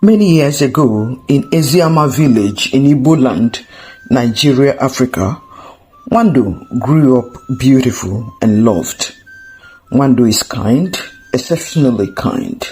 Many years ago, in Eziama village in Igbo land, Nigeria, Africa, Nwando grew up beautiful and loved. Nwando is kind, exceptionally kind.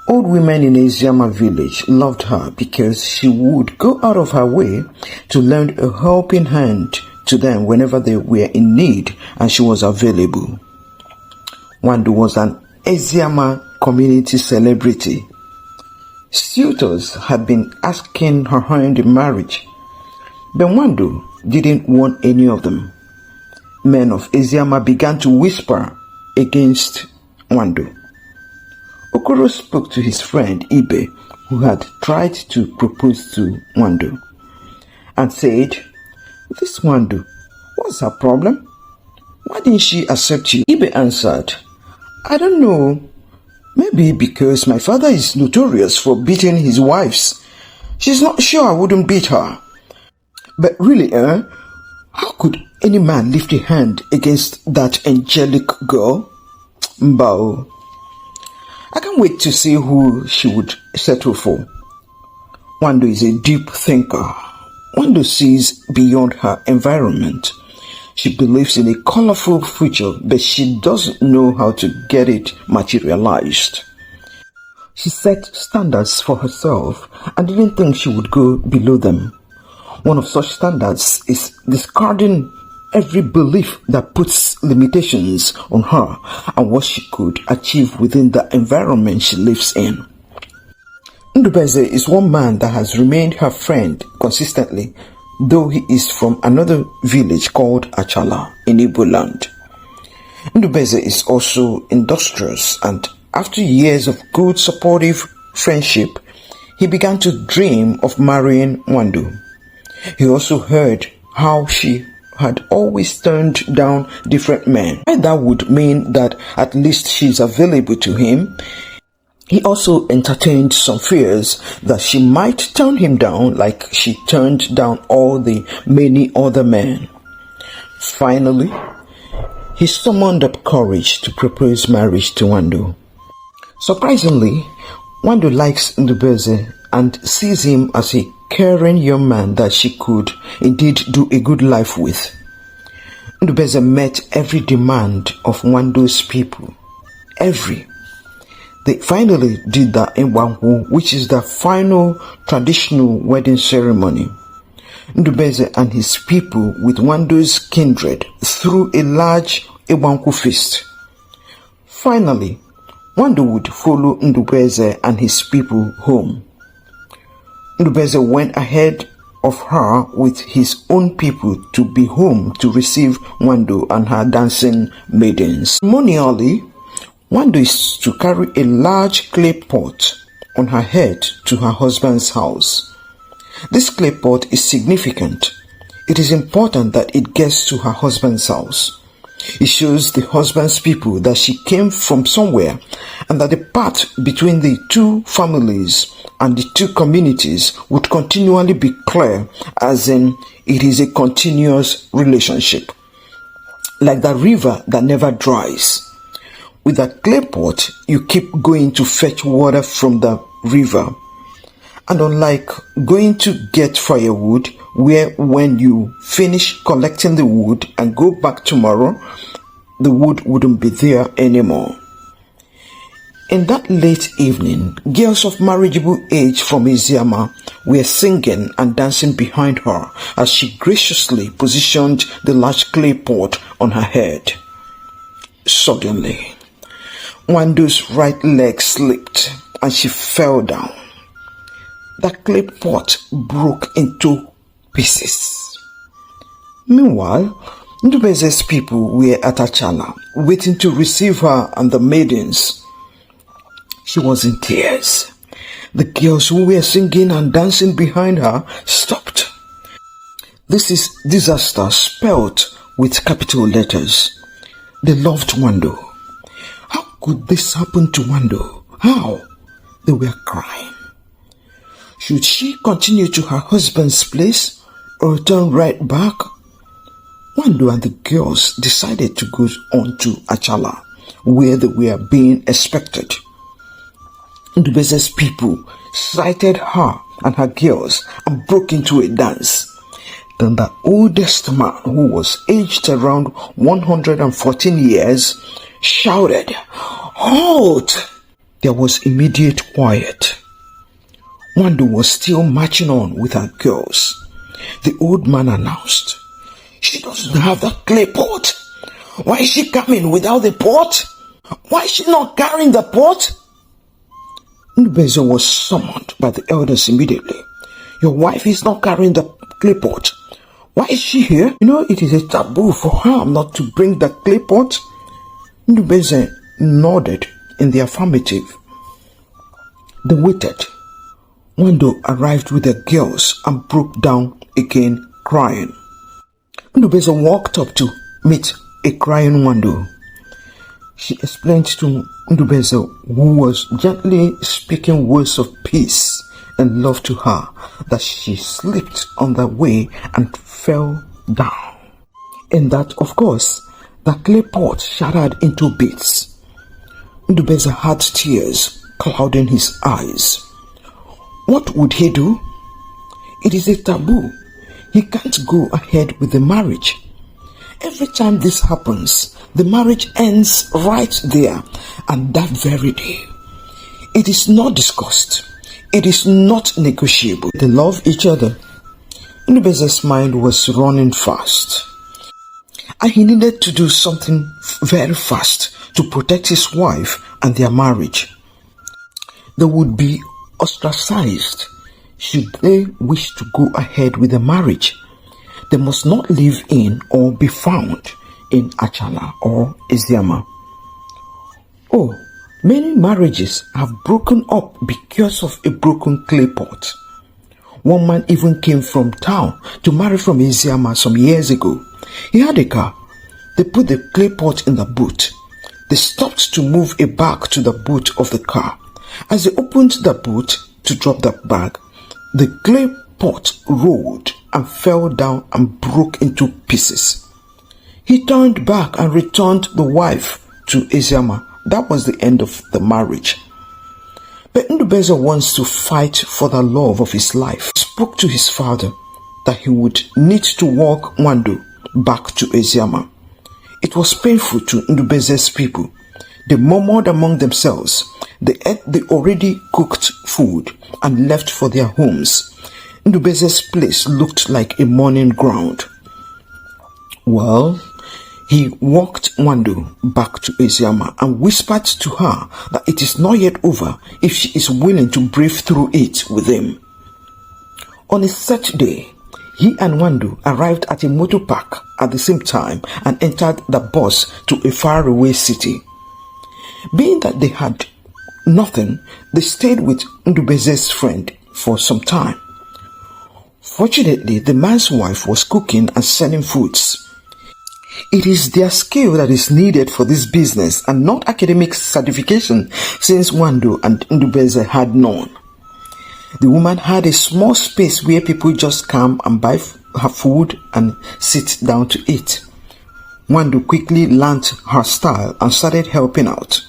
Old women in Eziama village loved her because she would go out of her way to lend a helping hand to them whenever they were in need and she was available. Nwando was an Eziama community celebrity. Suitors had been asking her hand in marriage, but Nwando didn't want any of them. Men of Eziama began to whisper against Nwando. Okoro spoke to his friend Ibe, who had tried to propose to Nwando, and said, "This Nwando, what's her problem? Why didn't she accept you?" Ibe answered, "I don't know. Maybe because my father is notorious for beating his wives. She's not sure I wouldn't beat her. But really, how could any man lift a hand against that angelic girl? Mbao. I can't wait to see who she would settle for." Nwando is a deep thinker. Nwando sees beyond her environment. She believes in a colorful future, but she doesn't know how to get it materialized. She set standards for herself and didn't think she would go below them. One of such standards is discarding every belief that puts limitations on her and what she could achieve within the environment she lives in. Ndubeze is one man that has remained her friend consistently, though he is from another village called Achala in Igbo land. Ndubeze is also industrious, and after years of good supportive friendship, he began to dream of marrying Nwando. He also heard how she had always turned down different men. That would mean that at least she's available to him. He also entertained some fears that she might turn him down like she turned down all the many other men. Finally, he summoned up courage to propose marriage to Nwando. Surprisingly, Nwando likes Ndubeze and sees him as a caring young man that she could indeed do a good life with. Ndubeze met every demand of Nwando's people. Every. They finally did the Nwangu, which is the final traditional wedding ceremony. Ndubeze and his people with Nwando's kindred threw a large Nwangu feast. Finally, Nwando would follow Ndubeze and his people home. Ndubeze went ahead of her with his own people to be home to receive Nwando and her dancing maidens. Ceremonially, Nwando is to carry a large clay pot on her head to her husband's house. This clay pot is significant. It is important that it gets to her husband's house. It shows the husband's people that she came from somewhere and that the path between the two families and the two communities would continually be clear, as in it is a continuous relationship, like the river that never dries. With a clay pot, you keep going to fetch water from the river. And unlike going to get firewood, where when you finish collecting the wood and go back tomorrow, the wood wouldn't be there anymore. In that late evening, girls of marriageable age from Eziama were singing and dancing behind her as she graciously positioned the large clay pot on her head. Suddenly, Nwando's right leg slipped and she fell down. The clay pot broke into pieces. Meanwhile, Ndubeze's people were at Achala, waiting to receive her and the maidens. She was in tears. The girls who were singing and dancing behind her stopped. This is disaster spelled with capital letters. They loved Nwando. How could this happen to Nwando? How? They were crying. Should she continue to her husband's place or turn right back? Nwando and the girls decided to go on to Achala, where they were being expected. Ndubeze's people sighted her and her girls and broke into a dance. Then the oldest man, who was aged around 114 years, shouted, "Halt!" There was immediate quiet. Nwando was still marching on with her girls. The old man announced, "She doesn't have the clay pot. Why is she coming without the pot? Why is she not carrying the pot?" Ndubeze was summoned by the elders immediately. "Your wife is not carrying the clay pot. Why is she here? You know, it is a taboo for her not to bring the clay pot." Ndubeze nodded in the affirmative. They waited. Nwando arrived with the girls and broke down again, crying. Ndubeze walked up to meet a crying Nwando. She explained to Ndubeze, who was gently speaking words of peace and love to her, that she slipped on the way and fell down. And that, of course, the clay pot shattered into bits. Ndubeze had tears clouding his eyes. What would he do? It is a taboo. He can't go ahead with the marriage. Every time this happens, the marriage ends right there and that very day. It is not discussed. It is not negotiable. They love each other. Ndubeze's mind was running fast, and he needed to do something very fast to protect his wife and their marriage. They would be ostracized should they wish to go ahead with the marriage. They must not live in or be found in Achala or Eziama. Oh, many marriages have broken up because of a broken clay pot. One man even came from town to marry from Eziama some years ago. He had a car. They put the clay pot in the boot. They stopped to move a bag to the boot of the car. As they opened the boot to drop the bag, the clay pot rolled and fell down and broke into pieces. He turned back and returned the wife to Eziama. That was the end of the marriage. But Ndubeze wants to fight for the love of his life. He spoke to his father that he would need to walk Nwando back to Eziama. It was painful to Ndubeze's people. They murmured among themselves. They ate the already cooked food and left for their homes. Ndubeze's place looked like a mourning ground. Well, he walked Nwando back to Eziama and whispered to her that it is not yet over if she is willing to brave through it with him. On a set day, he and Nwando arrived at a motor park at the same time and entered the bus to a faraway city. Being that they had nothing, they stayed with Ndubeze's friend for some time. Fortunately, the man's wife was cooking and selling foods. It is their skill that is needed for this business and not academic certification, since Nwando and Ndubeze had none. The woman had a small space where people just come and buy her food and sit down to eat. Nwando quickly learnt her style and started helping out.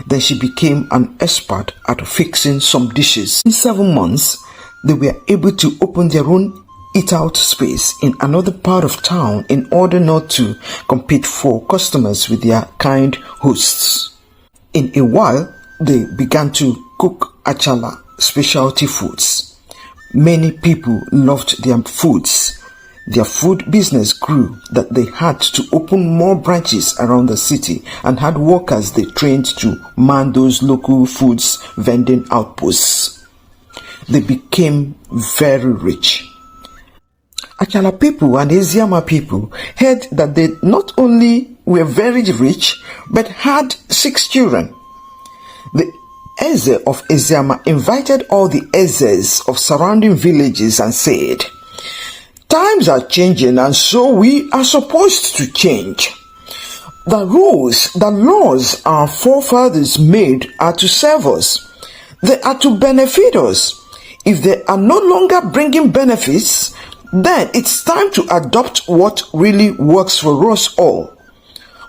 Then she became an expert at fixing some dishes. In 7 months, they were able to open their own eat-out space in another part of town in order not to compete for customers with their kind hosts. In a while, they began to cook Achala specialty foods. Many people loved their foods. Their food business grew that they had to open more branches around the city and had workers they trained to man those local foods vending outposts. They became very rich. Achala people and Eziama people heard that they not only were very rich but had 6 children. The Eze of Eziama invited all the Ezes of surrounding villages and said, "Times are changing and so we are supposed to change. The rules, the laws our forefathers made are to serve us. They are to benefit us. If they are no longer bringing benefits, then it's time to adopt what really works for us all.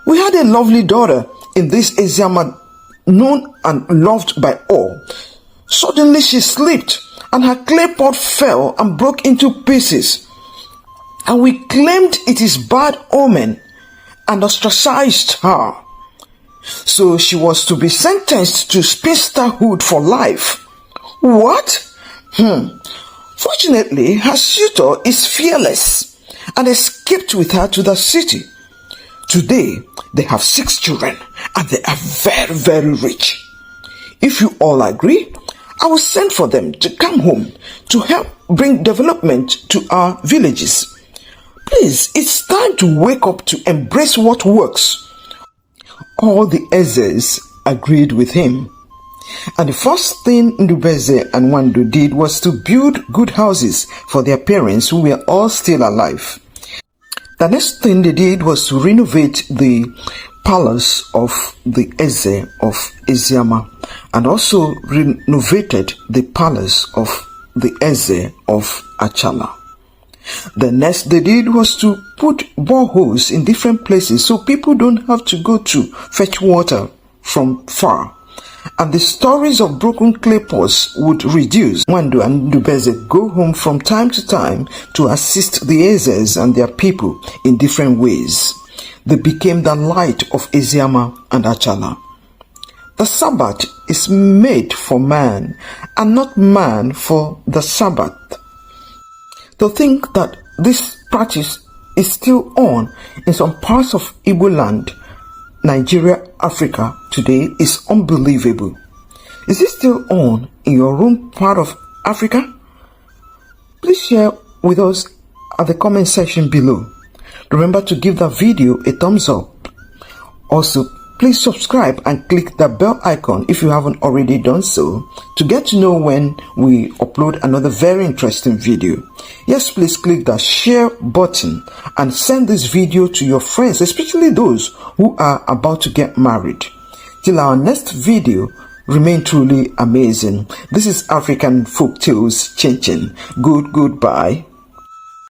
We had a lovely daughter in this Eziama, known and loved by all. Suddenly she slipped and her clay pot fell and broke into pieces. And we claimed it is bad omen and ostracized her. So she was to be sentenced to spinsterhood for life. What? Fortunately, her suitor is fearless and escaped with her to the city. Today, they have 6 children and they are very, very rich. If you all agree, I will send for them to come home to help bring development to our villages. Please, it's time to wake up to embrace what works. All the Ezes agreed with him. And the first thing Ndubeze and Nwando did was to build good houses for their parents who were all still alive. The next thing they did was to renovate the palace of the Eze of Eziama and also renovated the palace of the Eze of Achala. The next they did was to put boreholes in different places so people don't have to go to fetch water from far. And the stories of broken clay pots would reduce. Nwando and Ndubeze go home from time to time to assist the Ezes and their people in different ways. They became the light of Eziama and Achala. The Sabbath is made for man and not man for the Sabbath. To think that this practice is still on in some parts of Igbo land, Nigeria, Africa today is unbelievable. Is it still on in your own part of Africa? Please share with us at the comment section below. Remember to give the video a thumbs up. Also, please subscribe and click the bell icon if you haven't already done so to get to know when we upload another very interesting video. Yes, please click the share button and send this video to your friends, especially those who are about to get married. Till our next video, remain truly amazing. This is African Folktales ChinChin. Goodbye.